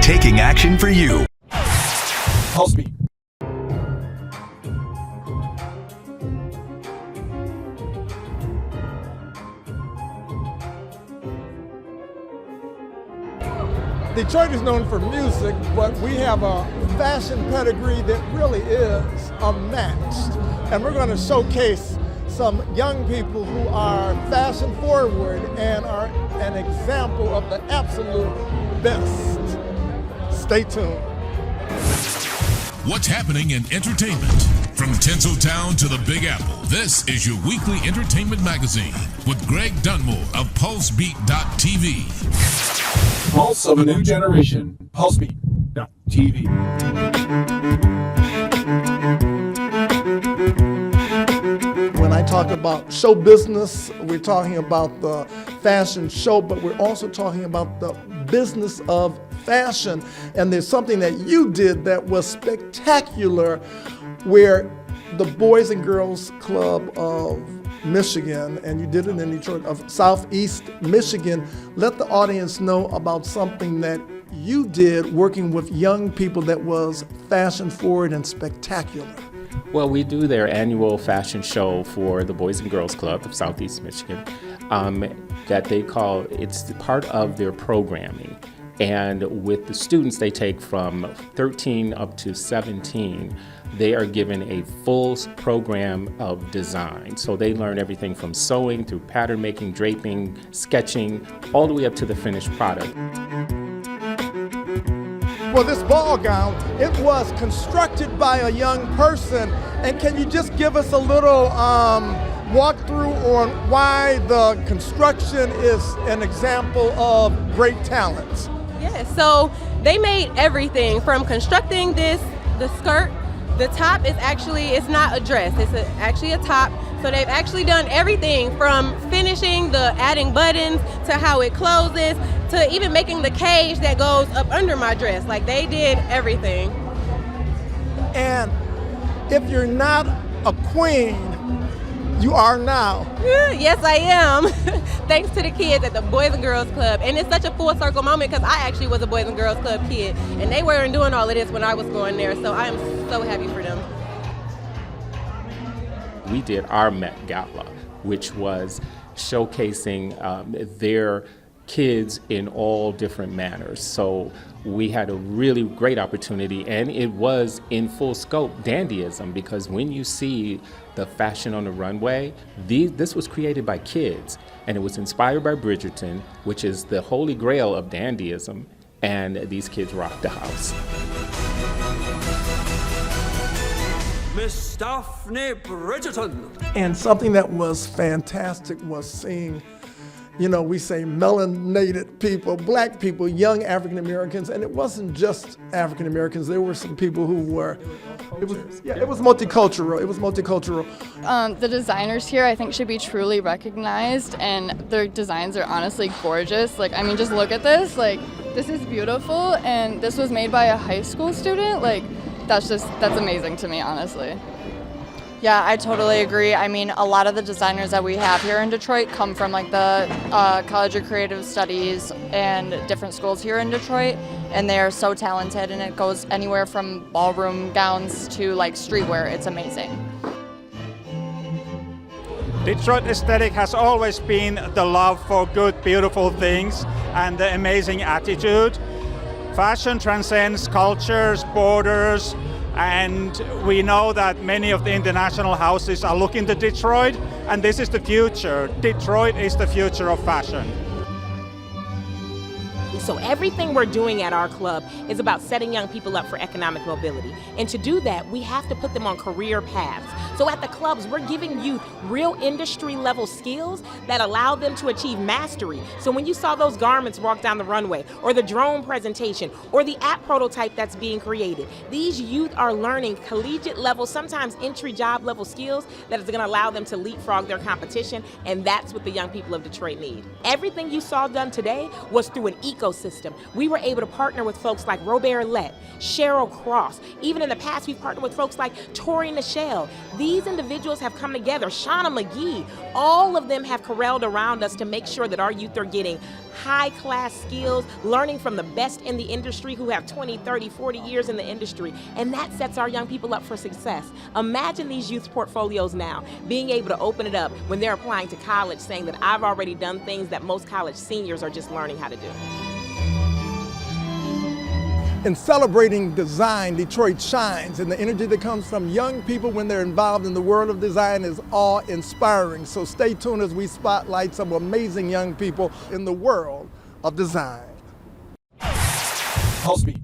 taking action for you. PULSEBEAT. Detroit is known for music, but we have a fashion pedigree that really is unmatched. And we're going to showcase some young people who are fashion forward and are an example of the absolute best. Stay tuned. What's happening in entertainment? From Tinseltown to the Big Apple, this is your weekly entertainment magazine with Greg Dunmore of PulseBeat.tv. Pulse of a new generation. PulseBeat.tv. When I talk about show business, we're talking about the fashion show, but we're also talking about the business of fashion. And there's something that you did that was spectacular, where the Boys and Girls Club of Michigan, and you did it in Detroit, of Southeast Michigan. Let the audience know about something that you did working with young people that was fashion forward and spectacular. Well, we do their annual fashion show for the Boys and Girls Club of Southeast Michigan that they call, it's part of their programming. And with the students they take from 13 up to 17, they are given a full program of design. So they learn everything from sewing through pattern making, draping, sketching, all the way up to the finished product. Well, this ball gown, it was constructed by a young person. And can you just give us a little walkthrough on why the construction is an example of great talent? Yeah, so they made everything from constructing the skirt. The top is actually, it's not a dress, it's actually a top. So they've actually done everything from finishing the adding buttons to how it closes to even making the cage that goes up under my dress. Like, they did everything. And if you're not a queen, you are now. Yes, I am. Thanks to the kids at the Boys and Girls Club. And it's such a full circle moment because I actually was a Boys and Girls Club kid. And they weren't doing all of this when I was going there. So I am so happy for them. We did our Met Gala, which was showcasing their kids in all different manners. So we had a really great opportunity, and it was in full scope dandyism, because when you see the fashion on the runway, this was created by kids, and it was inspired by Bridgerton, which is the holy grail of dandyism, and these kids rocked the house. Miss Daphne Bridgerton. And something that was fantastic was seeing, you know, we say melanated people, black people, young African Americans, and it wasn't just African Americans. There were some people who were, it was multicultural. It was multicultural. The designers here, I think, should be truly recognized, and their designs are honestly gorgeous. Like, I mean, just look at this. Like, this is beautiful, and this was made by a high school student. Like, that's amazing to me, honestly. Yeah, I totally agree. I mean, a lot of the designers that we have here in Detroit come from like the College of Creative Studies and different schools here in Detroit, and they are so talented, and it goes anywhere from ballroom gowns to like streetwear. It's amazing. Detroit aesthetic has always been the love for good, beautiful things and the amazing attitude. Fashion transcends cultures, borders, and we know that many of the international houses are looking to Detroit, and this is the future. Detroit is the future of fashion. So everything we're doing at our club is about setting young people up for economic mobility. And to do that, we have to put them on career paths. So at the clubs, we're giving youth real industry level skills that allow them to achieve mastery. So when you saw those garments walk down the runway, or the drone presentation, or the app prototype that's being created, these youth are learning collegiate level, sometimes entry job level skills that is going to allow them to leapfrog their competition, and that's what the young people of Detroit need. Everything you saw done today was through an ecosystem ecosystem. We were able to partner with folks like Robert Lett, Cheryl Cross. Even in the past, we've partnered with folks like Tori Nichelle. These individuals have come together, Shauna McGee. All of them have corralled around us to make sure that our youth are getting high-class skills, learning from the best in the industry who have 20, 30, 40 years in the industry. And that sets our young people up for success. Imagine these youth portfolios now, being able to open it up when they're applying to college, saying that I've already done things that most college seniors are just learning how to do. In celebrating design, Detroit shines, and the energy that comes from young people when they're involved in the world of design is awe-inspiring. So stay tuned as we spotlight some amazing young people in the world of design. PulseBeat.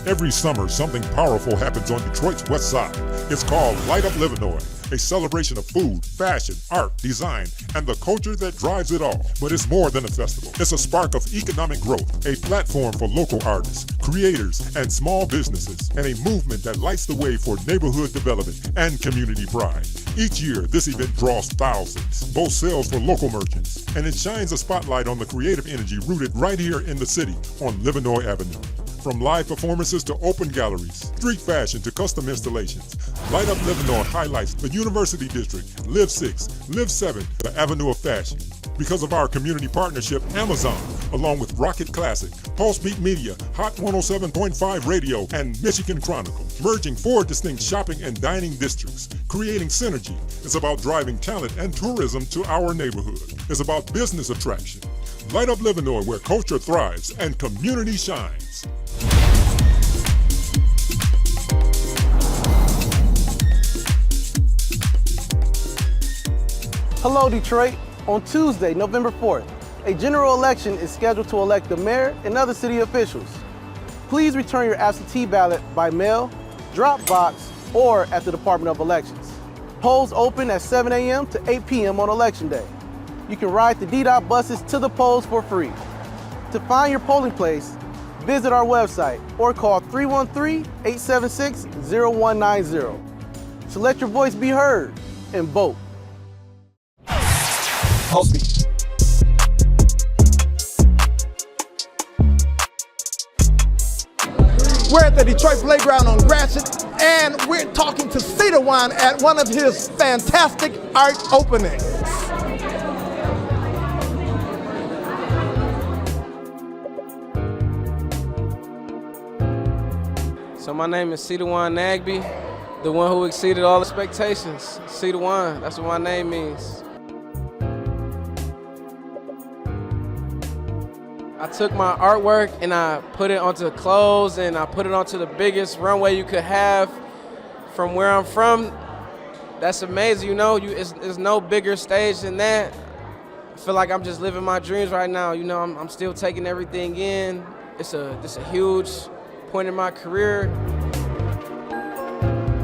Every summer, something powerful happens on Detroit's west side. It's called Light Up Livernois, a celebration of food, fashion, art, design, and the culture that drives it all. But it's more than a festival. It's a spark of economic growth, a platform for local artists, creators, and small businesses, and a movement that lights the way for neighborhood development and community pride. Each year, this event draws thousands, both sales for local merchants, and it shines a spotlight on the creative energy rooted right here in the city on Livernois Avenue. From live performances to open galleries, street fashion to custom installations, Light Up Livernois highlights the University District, Live 6, Live 7, the Avenue of Fashion. Because of our community partnership, Amazon, along with Rocket Classic, PulseBeat Media, Hot 107.5 Radio, and Michigan Chronicle, merging 4 distinct shopping and dining districts, creating synergy. It's about driving talent and tourism to our neighborhood. It's about business attraction. Light Up Livernois, where culture thrives and community shines. Hello, Detroit. On Tuesday, November 4th, a general election is scheduled to elect the mayor and other city officials. Please return your absentee ballot by mail, drop box, or at the Department of Elections. Polls open at 7 a.m. to 8 p.m. on Election Day. You can ride the DDOT buses to the polls for free. To find your polling place, visit our website or call 313-876-0190. So let your voice be heard and vote. PulseBeat. We're at the Detroit Playground on Gratiot, and we're talking to SEYDEHWON at one of his fantastic art openings. So my name is SEYDEHWON Nagby, the one who exceeded all expectations. SEYDEHWON, that's what my name means. I took my artwork and I put it onto clothes and I put it onto the biggest runway you could have from where I'm from. That's amazing, you know, it's no bigger stage than that. I feel like I'm just living my dreams right now, you know, I'm still taking everything in. It's a huge point in my career.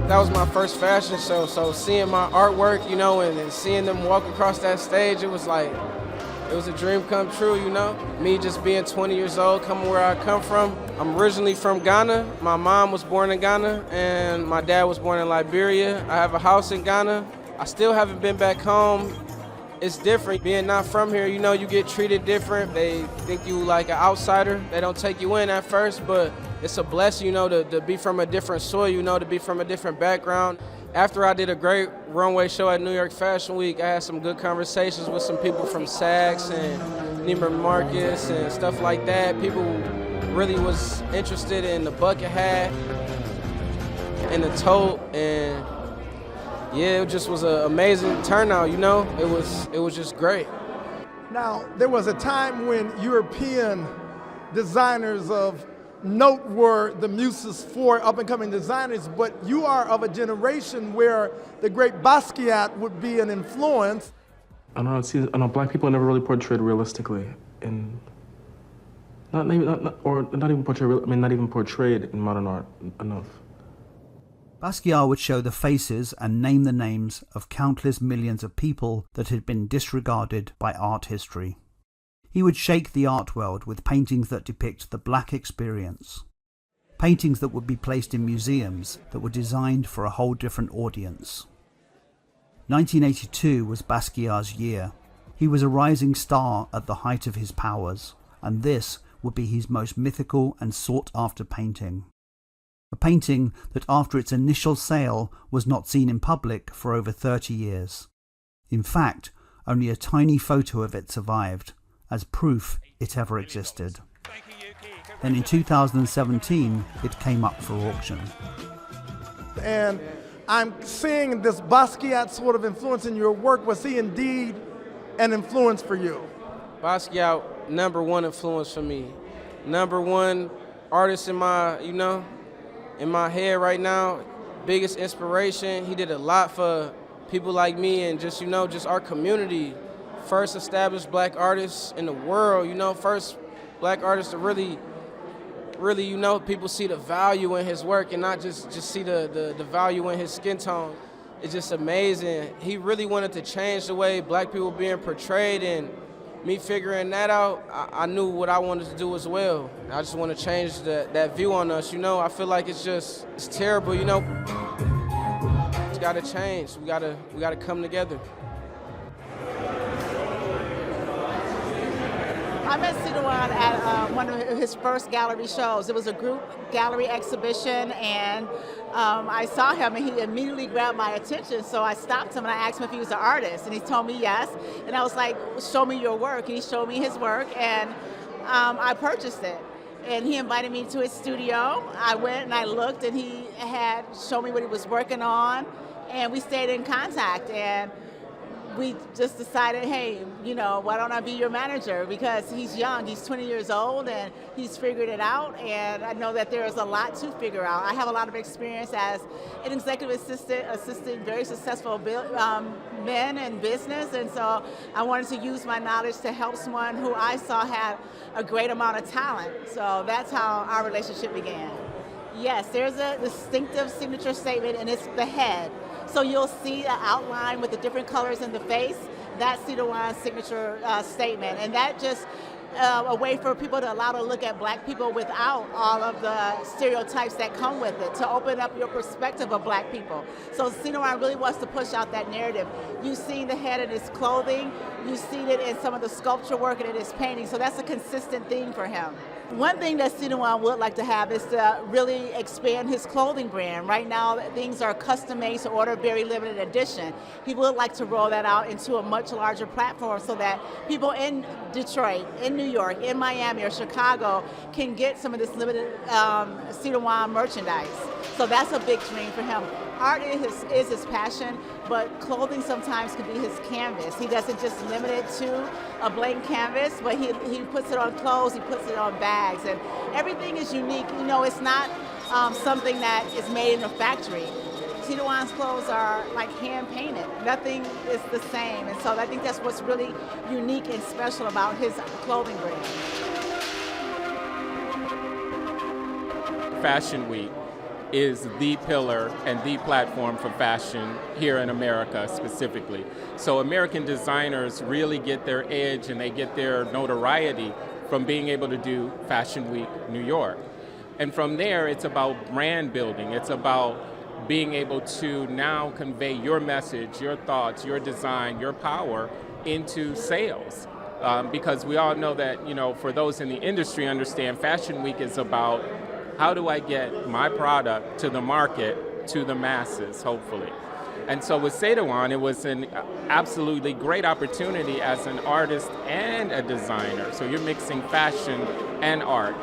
That was my first fashion show, so seeing my artwork, you know, and seeing them walk across that stage, it was a dream come true, you know? Me just being 20 years old, coming where I come from. I'm originally from Ghana. My mom was born in Ghana, and my dad was born in Liberia. I have a house in Ghana. I still haven't been back home. It's different. Being not from here, you know, you get treated different. They think you like an outsider. They don't take you in at first, but it's a blessing, you know, to be from a different soil, you know, to be from a different background. After I did a great runway show at New York Fashion Week, I had some good conversations with some people from Saks and Neiman Marcus and stuff like that. People really was interested in the bucket hat and the tote, and yeah, it just was an amazing turnout, you know? It was just great. Now, there was a time when European designers of note were the muses for up-and-coming designers, but you are of a generation where the great Basquiat would be an influence. I know black people are never really portrayed realistically, and not even portrayed in modern art enough. Basquiat would show the faces and name the names of countless millions of people that had been disregarded by art history. He would shake the art world with paintings that depict the black experience. Paintings that would be placed in museums that were designed for a whole different audience. 1982 was Basquiat's year. He was a rising star at the height of his powers, and this would be his most mythical and sought-after painting. A painting that after its initial sale was not seen in public for over 30 years. In fact, only a tiny photo of it survived, as proof it ever existed. Then in 2017, it came up for auction. And I'm seeing this Basquiat sort of influence in your work. Was he indeed an influence for you? Basquiat, #1 influence for me. #1 artist in my, in my head right now. Biggest inspiration. He did a lot for people like me and just, just our community. First established black artists in the world, first black artist to really, people see the value in his work and not just see the value in his skin tone. It's just amazing. He really wanted to change the way black people being portrayed, and me figuring that out, I knew what I wanted to do as well. I just want to change that view on us, I feel like it's terrible, It's gotta change. We gotta come together. I met SEYDEHWON at one of his first gallery shows. It was a group gallery exhibition, and I saw him, and he immediately grabbed my attention. So I stopped him, and I asked him if he was an artist, and he told me yes. And I was like, show me your work. And he showed me his work, and I purchased it. And he invited me to his studio. I went and I looked, and he had shown me what he was working on, and we stayed in contact. And we just decided, hey, why don't I be your manager? Because he's young, he's 20 years old, and he's figured it out, and I know that there is a lot to figure out. I have a lot of experience as an executive assistant, assisting very successful men in business, and so I wanted to use my knowledge to help someone who I saw had a great amount of talent. So that's how our relationship began. Yes, there's a distinctive signature statement, and it's the head. So you'll see an outline with the different colors in the face. That's SEYDEHWON's signature statement. And that just a way for people to allow to look at black people without all of the stereotypes that come with it, to open up your perspective of black people. So SEYDEHWON really wants to push out that narrative. You've seen the head in his clothing, you've seen it in some of the sculpture work and in his painting, so that's a consistent theme for him. One thing that SEYDEHWON would like to have is to really expand his clothing brand. Right now, things are custom made to order, very limited edition. He would like to roll that out into a much larger platform so that people in Detroit, in New York, in Miami, or Chicago can get some of this limited SEYDEHWON merchandise. So that's a big dream for him. Art is his passion, but clothing sometimes can be his canvas. He doesn't just limit it to a blank canvas, but he puts it on clothes, he puts it on bags, and everything is unique. It's not something that is made in a factory. SEYDEHWON's clothes are like hand painted. Nothing is the same, and so I think that's what's really unique and special about his clothing brand. Fashion Week is the pillar and the platform for fashion here in America specifically. So American designers really get their edge and they get their notoriety from being able to do Fashion Week New York. And from there, it's about brand building. It's about being able to now convey your message, your thoughts, your design, your power into sales. Because we all know that, for those in the industry understand Fashion Week is about how do I get my product to the market, to the masses, hopefully. And so with SEYDEHWON, it was an absolutely great opportunity as an artist and a designer. So you're mixing fashion and art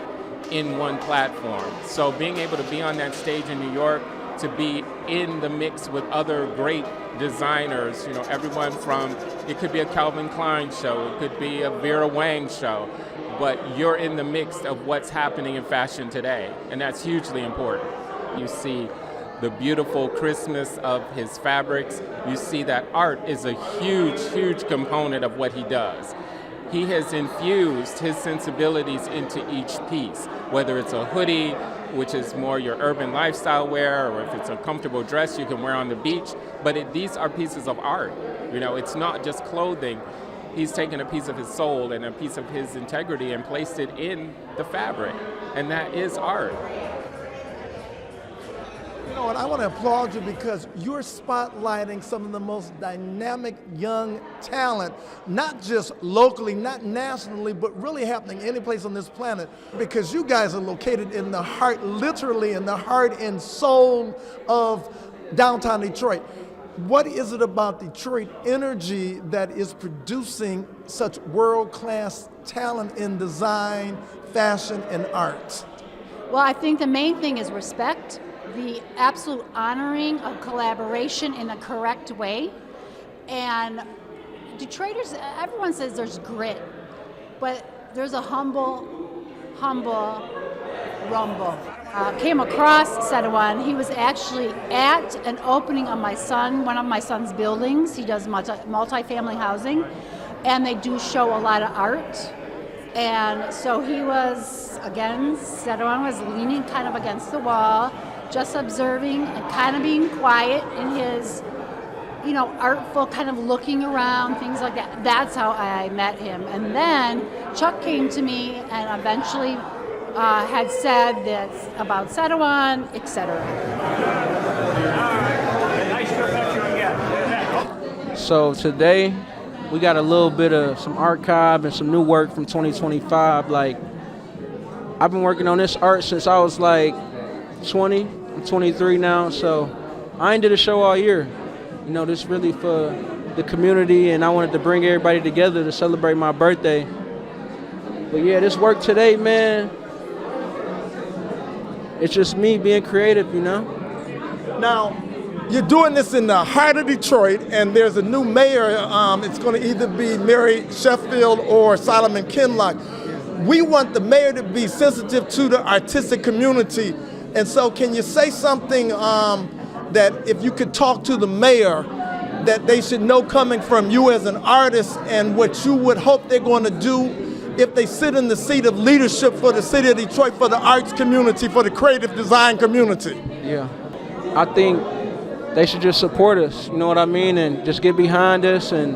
in one platform. So being able to be on that stage in New York, to be in the mix with other great designers, everyone from, it could be a Calvin Klein show, it could be a Vera Wang show, but you're in the mix of what's happening in fashion today, and that's hugely important. You see the beautiful Christmas of his fabrics. You see that art is a huge, huge component of what he does. He has infused his sensibilities into each piece, whether it's a hoodie, which is more your urban lifestyle wear, or if it's a comfortable dress you can wear on the beach, but these are pieces of art. It's not just clothing. He's taken a piece of his soul and a piece of his integrity and placed it in the fabric, and that is art. You know what, I want to applaud you because you're spotlighting some of the most dynamic young talent, not just locally, not nationally, but really happening any place on this planet, because you guys are located in the heart, literally in the heart and soul of downtown Detroit. What is it about Detroit energy that is producing such world-class talent in design, fashion, and art? Well, I think the main thing is respect, the absolute honoring of collaboration in the correct way. And Detroiters, everyone says there's grit, but there's a humble rumble. Came across SEYDEHWON. He was actually at an opening of one of my son's buildings. He does multi-family housing, and they do show a lot of art. And so he was, again, SEYDEHWON was leaning kind of against the wall, just observing and kind of being quiet in his, artful, kind of looking around, things like that. That's how I met him. And then Chuck came to me and eventually had said that about SEYDEHWON, etc. So today, we got a little bit of some archive and some new work from 2025. Like, I've been working on this art since I was like 20. I'm 23 now, so I ain't did a show all year. This really for the community, and I wanted to bring everybody together to celebrate my birthday. But yeah, this work today, man, it's just me being creative, Now, you're doing this in the heart of Detroit, and there's a new mayor. It's going to either be Mary Sheffield or Solomon Kinlock. We want the mayor to be sensitive to the artistic community. And so can you say something that if you could talk to the mayor, that they should know coming from you as an artist and what you would hope they're going to do if they sit in the seat of leadership for the city of Detroit, for the arts community, for the creative design community? Yeah, I think they should just support us, you know what I mean, and just get behind us. And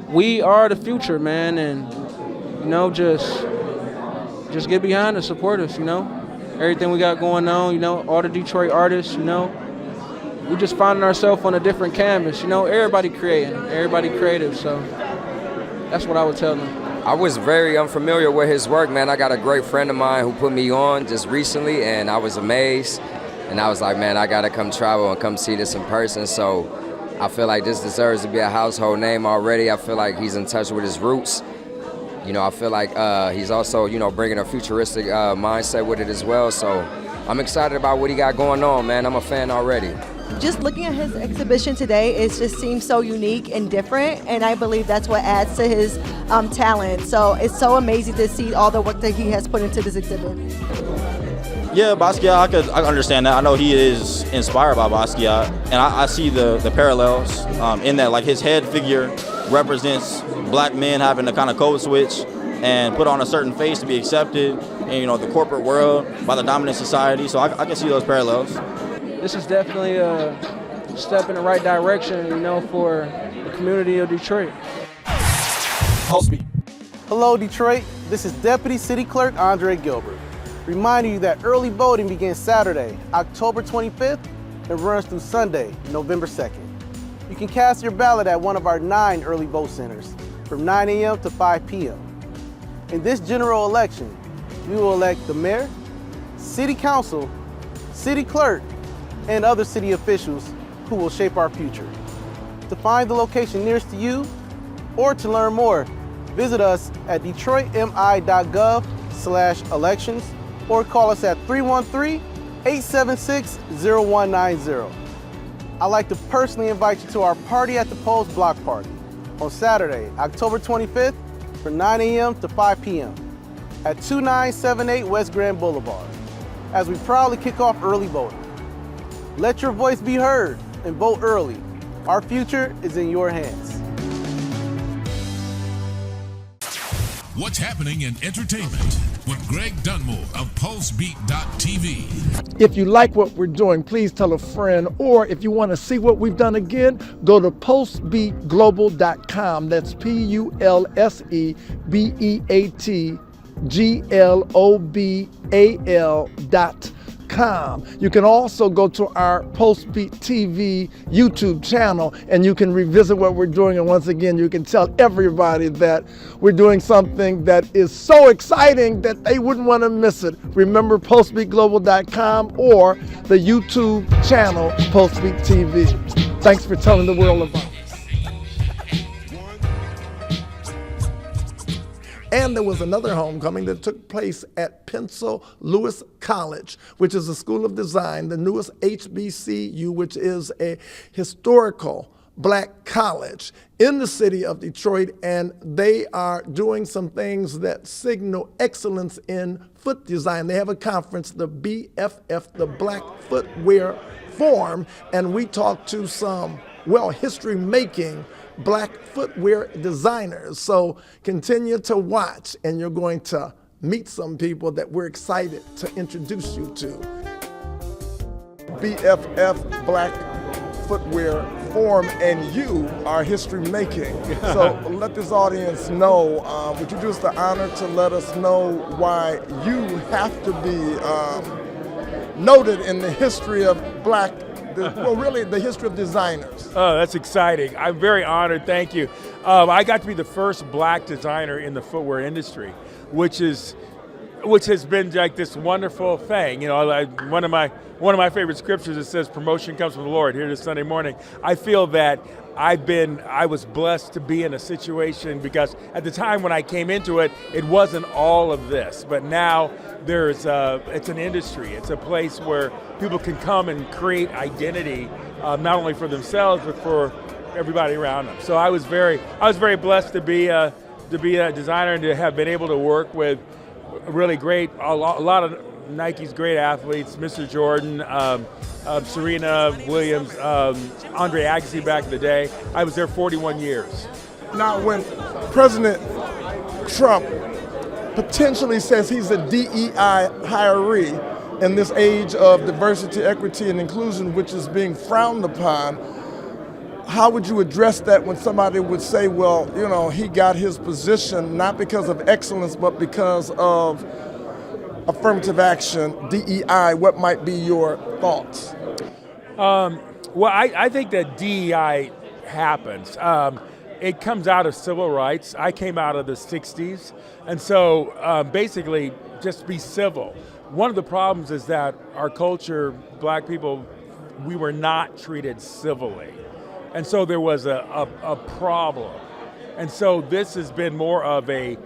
we are the future, man, and just get behind us, support us, everything we got going on, all the Detroit artists, we just finding ourselves on a different canvas, everybody creating, everybody creative, so that's what I would tell them. I was very unfamiliar with his work, man. I got a great friend of mine who put me on just recently, and I was amazed. And I was like, man, I gotta come travel and come see this in person. So I feel like this deserves to be a household name already. I feel like he's in touch with his roots. I feel like he's also, bringing a futuristic mindset with it as well. So I'm excited about what he got going on, man. I'm a fan already. Just looking at his exhibition today, it just seems so unique and different, and I believe that's what adds to his talent. So it's so amazing to see all the work that he has put into this exhibit. Yeah, Basquiat, I understand that. I know he is inspired by Basquiat, and I see the parallels in that. Like, his head figure represents black men having to kind of code switch and put on a certain face to be accepted in, the corporate world by the dominant society. So I can see those parallels. This is definitely a step in the right direction, for the community of Detroit. PULSEBEAT. Hello, Detroit. This is Deputy City Clerk Andre Gilbert, reminding you that early voting begins Saturday, October 25th, and runs through Sunday, November 2nd. You can cast your ballot at one of our 9 early vote centers from 9 a.m. to 5 p.m. In this general election, we will elect the mayor, city council, city clerk, and other city officials who will shape our future. To find the location nearest to you or to learn more, visit us at detroitmi.gov/elections or call us at 313-876-0190. I'd like to personally invite you to our Party at the Polls block party on Saturday, October 25th from 9 a.m. to 5 p.m. at 2978 West Grand Boulevard, as we proudly kick off early voting. Let your voice be heard and vote early. Our future is in your hands. What's happening in entertainment with Greg Dunmore of PulseBeat.tv. If you like what we're doing, please tell a friend, or if you want to see what we've done again, go to PulseBeatGlobal.com. That's PulseBeatGlobal.com. PulseBeat.com. You can also go to our PulseBeat TV YouTube channel and you can revisit what we're doing. And once again, you can tell everybody that we're doing something that is so exciting that they wouldn't want to miss it. Remember PulseBeatGlobal.com or the YouTube channel PulseBeat TV. Thanks for telling the world about it. And there was another homecoming that took place at Pencil Lewis College, which is a school of design, the newest HBCU, which is a historical black college in the city of Detroit. And they are doing some things that signal excellence in foot design. They have a conference, the BFF, the Black Footwear Forum, and we talked to some, well, history-making black footwear designers. So continue to watch and you're going to meet some people that we're excited to introduce you to. BFF Black Footwear Forum, and you are history making. So let this audience know, would you do us the honor to let us know why you have to be noted in the history of black, well, really the history of designers? Oh, that's exciting. I'm very honored, thank you. I got to be the first black designer in the footwear industry, which has been like this wonderful thing. You know, one of my favorite scriptures, it says, promotion comes from the Lord, here this Sunday morning. I feel that I was blessed to be in a situation, because at the time when I came into it, it wasn't all of this, but now it's an industry. It's a place where people can come and create identity, not only for themselves, but for everybody around them. So I was very blessed to be a designer and to have been able to work with really great, a lot of Nike's great athletes, Mr. Jordan, Serena Williams, Andre Agassi back in the day. I was there 41 years. Now, when President Trump potentially says he's a DEI hiree in this age of diversity, equity, and inclusion, which is being frowned upon, how would you address that when somebody would say, well, you know, he got his position not because of excellence, but because of affirmative action, DEI? What might be your thoughts? Well, I think that DEI happens. It comes out of civil rights. I came out of the 60s. And so basically, just be civil. One of the problems is that our culture, black people, we were not treated civilly. And so there was a problem. And so this has been more of an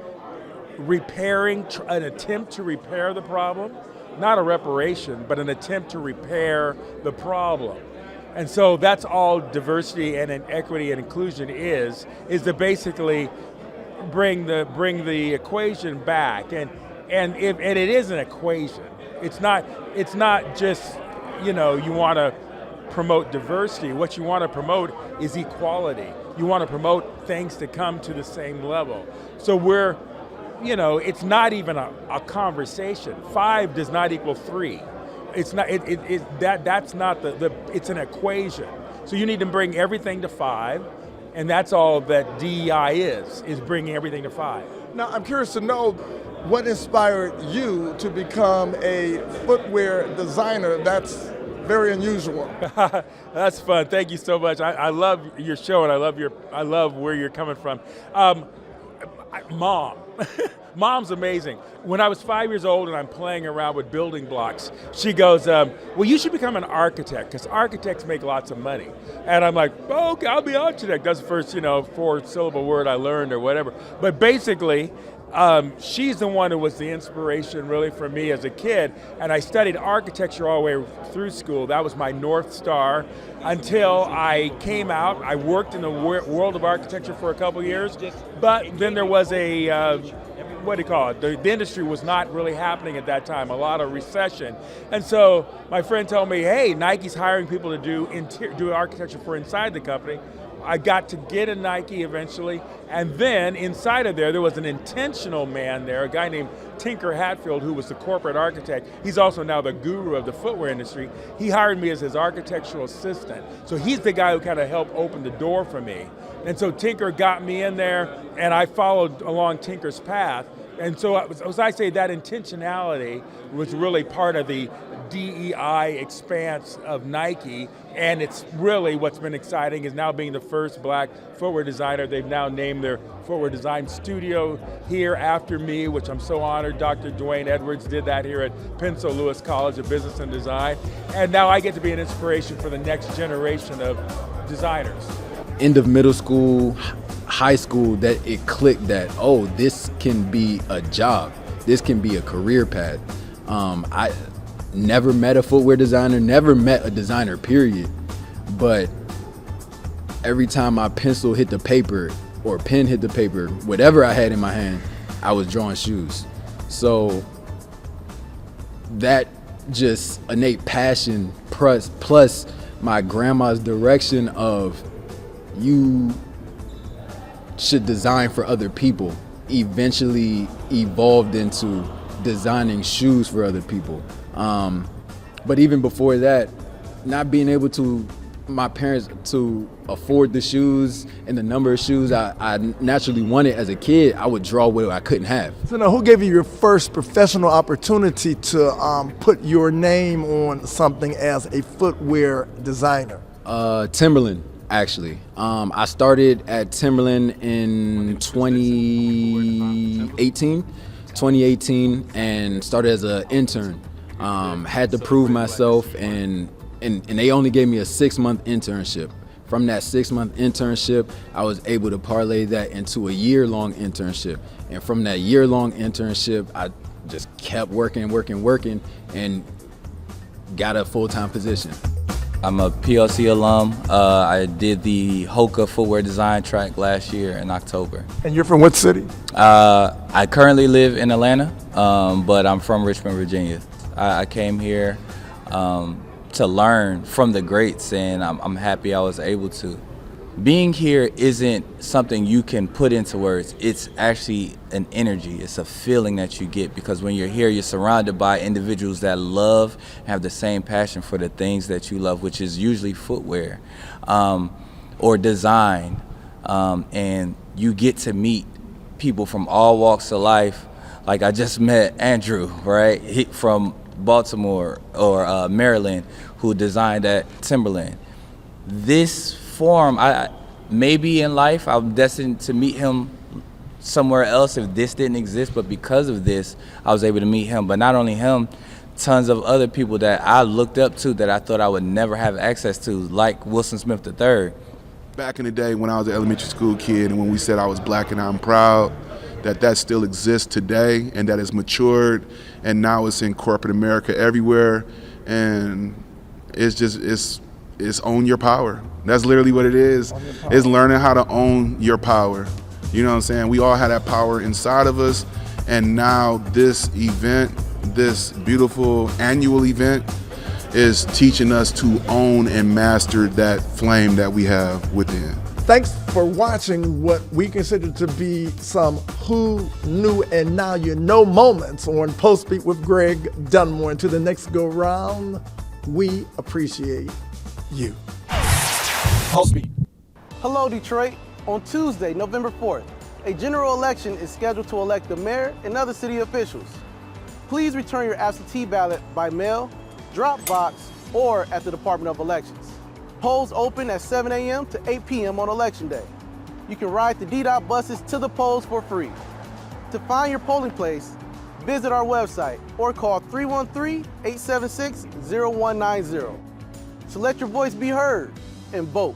attempt to repair the problem, not a reparation, but an attempt to repair the problem. And so that's all diversity and equity and inclusion is to basically bring the equation back. And it is an equation. It's not just, you know, you want to promote diversity. What you want to promote is equality. You want to promote things to come to the same level. So it's not even a conversation. 5 does not equal 3. It's not. That's not it's an equation. So you need to bring everything to 5, and that's all that DEI is bringing everything to 5. Now, I'm curious to know what inspired you to become a footwear designer. That's very unusual. That's fun. Thank you so much. I love your show, and I love where you're coming from. Mom. Mom's amazing. When I was 5 years old and I'm playing around with building blocks, she goes, well, you should become an architect, because architects make lots of money. And I'm like, oh, okay, I'll be an architect. That's the first, 4-syllable word I learned or whatever. But basically, she's the one who was the inspiration really for me as a kid. And I studied architecture all the way through school. That was my North Star until I came out. I worked in the world of architecture for a couple years, but then there was the industry was not really happening at that time, a lot of recession. And so my friend told me, hey, Nike's hiring people to do architecture for inside the company. I got to get a Nike eventually, and then inside of there was an intentional man there, a guy named Tinker Hatfield, who was the corporate architect. He's also now the guru of the footwear industry. He hired me as his architectural assistant. So he's the guy who kind of helped open the door for me. And so Tinker got me in there, and I followed along Tinker's path. And so, as I say, that intentionality was really part of the DEI expanse of Nike, and it's really what's been exciting is now being the first black footwear designer. They've now named their footwear design studio here after me, which I'm so honored. Dr. Dwayne Edwards did that here at Pencil Lewis College of Business and Design, and now I get to be an inspiration for the next generation of designers. End of middle school, high school, that it clicked that, oh, this can be a job. This can be a career path. I never met a footwear designer, never met a designer, period. But every time my pencil hit the paper or pen hit the paper, whatever I had in my hand, I was drawing shoes. So that just innate passion plus my grandma's direction of you should design for other people eventually evolved into designing shoes for other people. But even before that, not being able to, my parents, to afford the shoes and the number of shoes I naturally wanted as a kid, I would draw what I couldn't have. So now, who gave you your first professional opportunity to put your name on something as a footwear designer? Timberland, actually. I started at Timberland in 2018 and started as an intern. Had to prove myself, and they only gave me a 6-month internship. From that 6-month internship, I was able to parlay that into a year-long internship. And from that year-long internship, I just kept working, and got a full-time position. I'm a PLC alum. I did the Hoka footwear design track last year in October. And you're from what city? I currently live in Atlanta, but I'm from Richmond, Virginia. I came here to learn from the greats, and I'm happy I was able to. Being here isn't something you can put into words. It's actually an energy. It's a feeling that you get, because when you're here, you're surrounded by individuals that love, have the same passion for the things that you love, which is usually footwear or design. And you get to meet people from all walks of life. Like I just met Andrew, right? He from Baltimore or Maryland, who designed at Timberland. This form, maybe in life I'm destined to meet him somewhere else if this didn't exist, but because of this I was able to meet him. But not only him, tons of other people that I looked up to that I thought I would never have access to, like Wilson Smith III. Back in the day when I was an elementary school kid, and when we said I was black and I'm proud, that still exists today, and that it's matured, and now it's in corporate America everywhere, and it's own your power. That's literally what it is. It's learning how to own your power. You know what I'm saying? We all have that power inside of us, and now this event, this beautiful annual event, is teaching us to own and master that flame that we have within. Thanks for watching what we consider to be some who knew and now you know moments on PULSEBEAT with Greg Dunmore. And to the next go round, we appreciate you. PULSEBEAT. Hello, Detroit. On Tuesday, November 4th, a general election is scheduled to elect the mayor and other city officials. Please return your absentee ballot by mail, drop box, or at the Department of Elections. Polls open at 7 a.m. to 8 p.m. on Election Day. You can ride the DDOT buses to the polls for free. To find your polling place, visit our website or call 313-876-0190. So let your voice be heard and vote.